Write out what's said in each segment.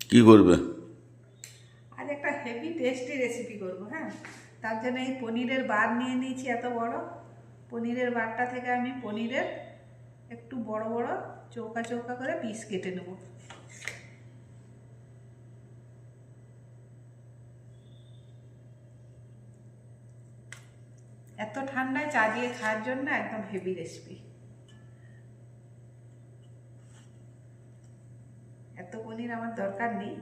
কি করবে? আজ একটা হেভি টেস্টি রেসিপি করব। হ্যাঁ, তার জন্য এই পনিরের বার নিয়ে নিয়েছি এত বড়। পনিরের বারটা থেকে আমি পনিরের একটু বড় বড় চৌকা চৌকা করে পিস কেটে নেব। এত ঠান্ডায় চা দিয়ে খাওয়ার জন্য একদম হেভি রেসিপি। এত পনির আমার দরকার নেই।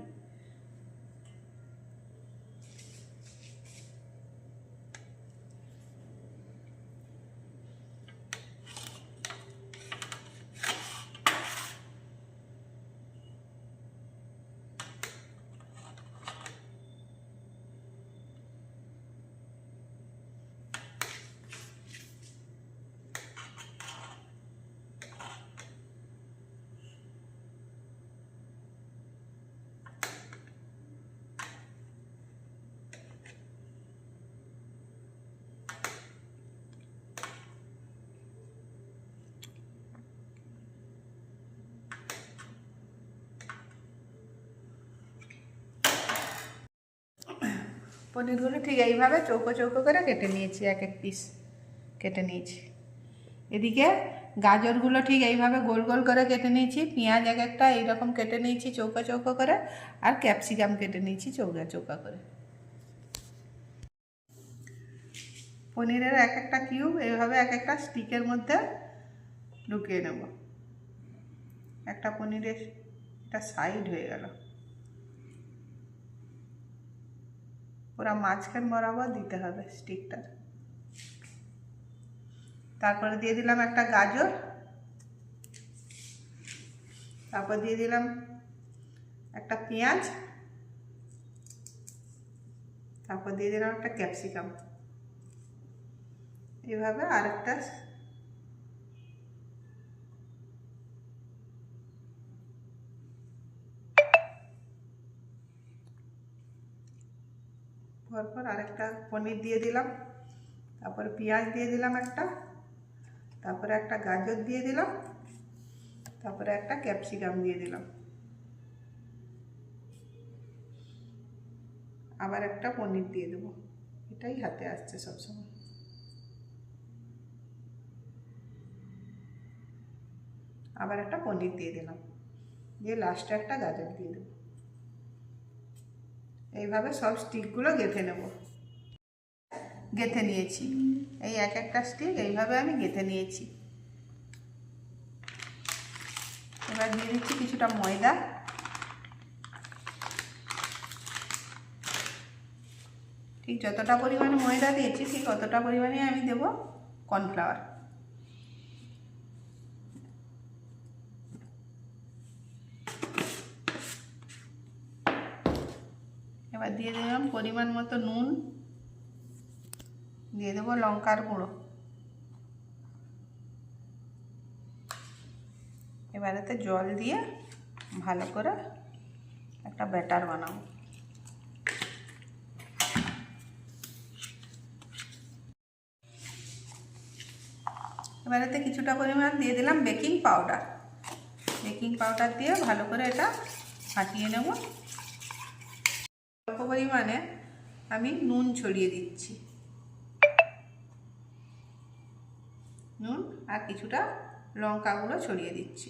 পনিরগুলো ঠিক এইভাবে চৌকো চৌকো করে কেটে নিয়েছি, এক এক পিস কেটে নিয়েছি। এদিকে গাজরগুলো ঠিক এইভাবে গোল গোল করে কেটে নিয়েছি, পেঁয়াজ এক একটা এইরকম কেটে নিয়েছি চৌকো চৌকো করে, আর ক্যাপসিকাম কেটে নিয়েছি চৌকা চৌকা করে। পনিরের এক একটা কিউব এইভাবে এক একটা স্টিকের মধ্যে ঢুকিয়ে নেব। একটা পনিরের একটা সাইড হয়ে গেল, পুরো মাঝখান বরাবর দিতে হবে স্টিকটা। তারপরে দিয়ে দিলাম একটা গাজর, তারপর দিয়ে দিলাম একটা পেঁয়াজ, তারপর দিয়ে দিলাম একটা ক্যাপসিকাম। এইভাবে আরেকটা পরপর আরেকটা পনির দিয়ে দিলাম, তারপরে পেঁয়াজ দিয়ে দিলাম একটা, তারপরে একটা গাজর দিয়ে দিলাম, তারপরে একটা ক্যাপসিকাম দিয়ে দিলাম, আবার একটা পনির দিয়ে দেবো। এটাই হাতে আসছে সবসময়। আবার একটা পনির দিয়ে দিলাম, দিয়ে লাস্টে একটা গাজর দিয়ে দেবো। এইভাবে সব স্টিকগুলো গেঁথে নেব। গেঁথে নিয়েছি, এই এক একটা স্টিক এইভাবে আমি গেঁথে নিয়েছি। এবার দিয়ে দিচ্ছি কিছুটা ময়দা, ঠিক যতটা পরিমাণে ময়দা দিয়েছি ঠিক অতটা পরিমাণে আমি দেব কর্নফ্লাওয়ার। এবার দিয়ে দিলাম পরিমাণ মতো নুন, দিয়ে দেবো লঙ্কার গুঁড়ো। এবার এতে জল দিয়ে ভালো করে একটা ব্যাটার বানাবো। এবার এতে কিছুটা পরিমাণ দিয়ে দিলাম বেকিং পাউডার। বেকিং পাউডার দিয়ে ভালো করে এটা ফাটিয়ে নেব। অল্প পরিমাণে আমি নুন ছড়িয়ে দিচ্ছি, নুন আর কিছুটা লঙ্কা গুঁড়ো ছড়িয়ে দিচ্ছি।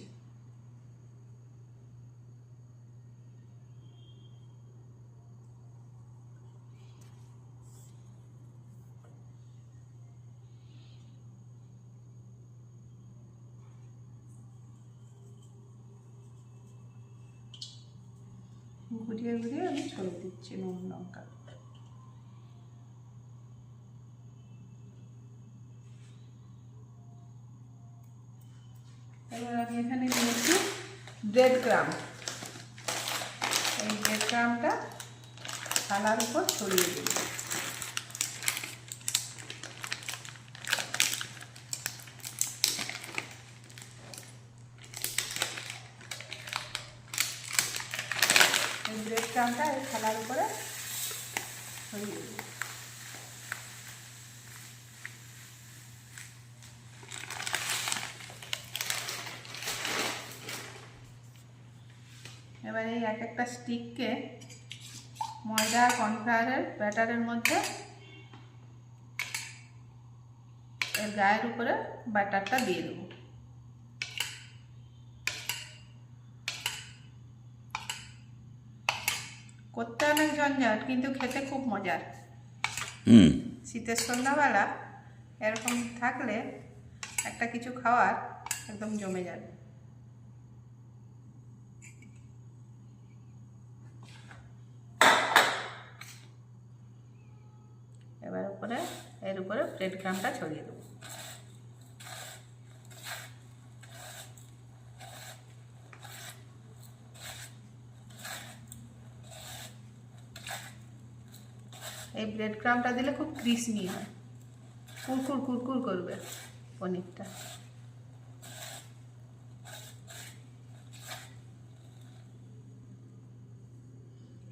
ঘুরিয়ে ঘুরিয়ে আমি ছড়িয়ে দিচ্ছি নুন লঙ্কা। এবার আমি এখানে নিয়েছি ব্রেড ক্রাম্ব। এই ব্রেড ক্রাম্বটা থালার উপর ছড়িয়ে দিই। এই ব্রেড ক্রাম্বটা এই থালার উপরে ছড়িয়ে দিই। এবার এই এক একটা স্টিককে ময়দা কর্নফ্লাওয়ারের ব্যাটারের মধ্যে এর গায়ের উপরে ব্যাটারটা দিয়ে দেবো। করতে অনেক ঝঞ্ঝাট, কিন্তু খেতে খুব মজার। শীতের সন্ধ্যাবেলা এরকম থাকলে একটা কিছু খাওয়ার একদম জমে যাবে। এবার এর উপরে ব্রেড ক্রাম্বটা ছড়িয়ে দেবো। এই ব্রেড ক্রাম্বটা দিলে খুব ক্রিসপি হয়, কুরকুর কুরকুর করবে পনিরটা।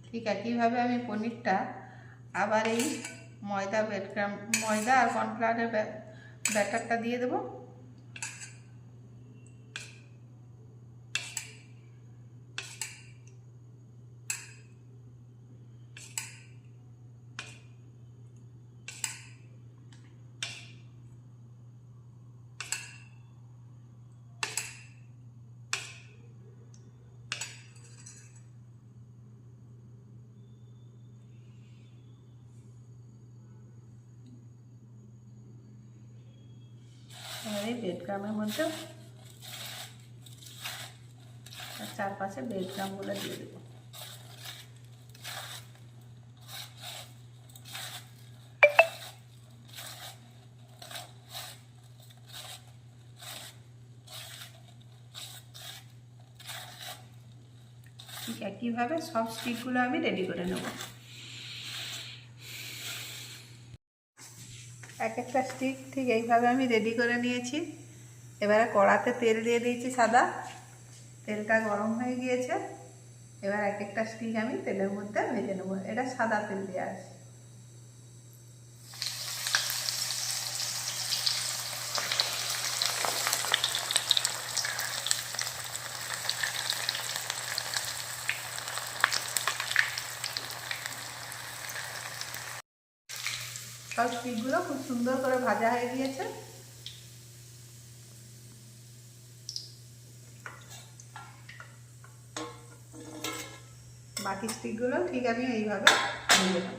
ঠিক একইভাবে আমি পনিরটা আবার এই ময়দা আর কর্নফ্লাওয়ারের ব্যাটারটা দিয়ে দেবো। এই ব্রেড ক্রাম্বের মধ্যে চারপাশে ব্রেড ক্রাম্বগুলো দিয়ে দেবো। ঠিক একইভাবে সব স্টিকগুলো আমি রেডি করে নেব। এক একটা স্টিক ঠিক এইভাবে আমি রেডি করে নিয়েছি। এবারে কড়াতে তেল দিয়ে দিয়েছি সাদা, তেলটা গরম হয়ে গিয়েছে। এবার এক একটা স্টিক আমি তেলের মধ্যে ভেজে নেব। এটা সাদা তেল দেওয়া আছে। সব স্টিকগুলো খুব সুন্দর করে ভাজা হয়ে গিয়েছে। বাকি স্টিকগুলো ঠিক আমি এইভাবে ভেজে নেব।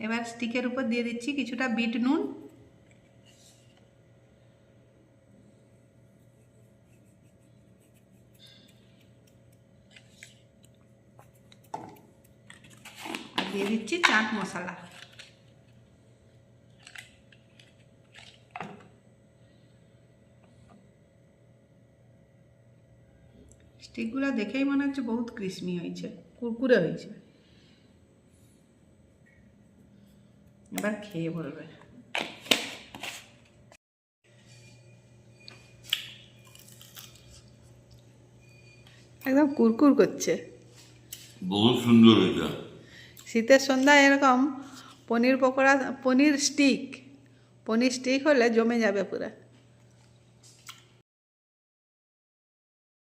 এবার স্টিকের উপর দিয়ে দিচ্ছি কিছুটা বিট নুন, আর দিয়ে দিচ্ছি চাট মশলা। স্টিকগুলো দেখেই মনে হচ্ছে বহুত ক্রিসপি হয়েছে, কুরকুরে হয়েছে। এবার খেয়ে বলবে। একদম কুরকুর করছে, বহুত সুন্দর হয়েছে। শীতের সন্ধ্যায় এরকম পনির পকোড়া, পনির স্টিক হলে জমে যাবে পুরো।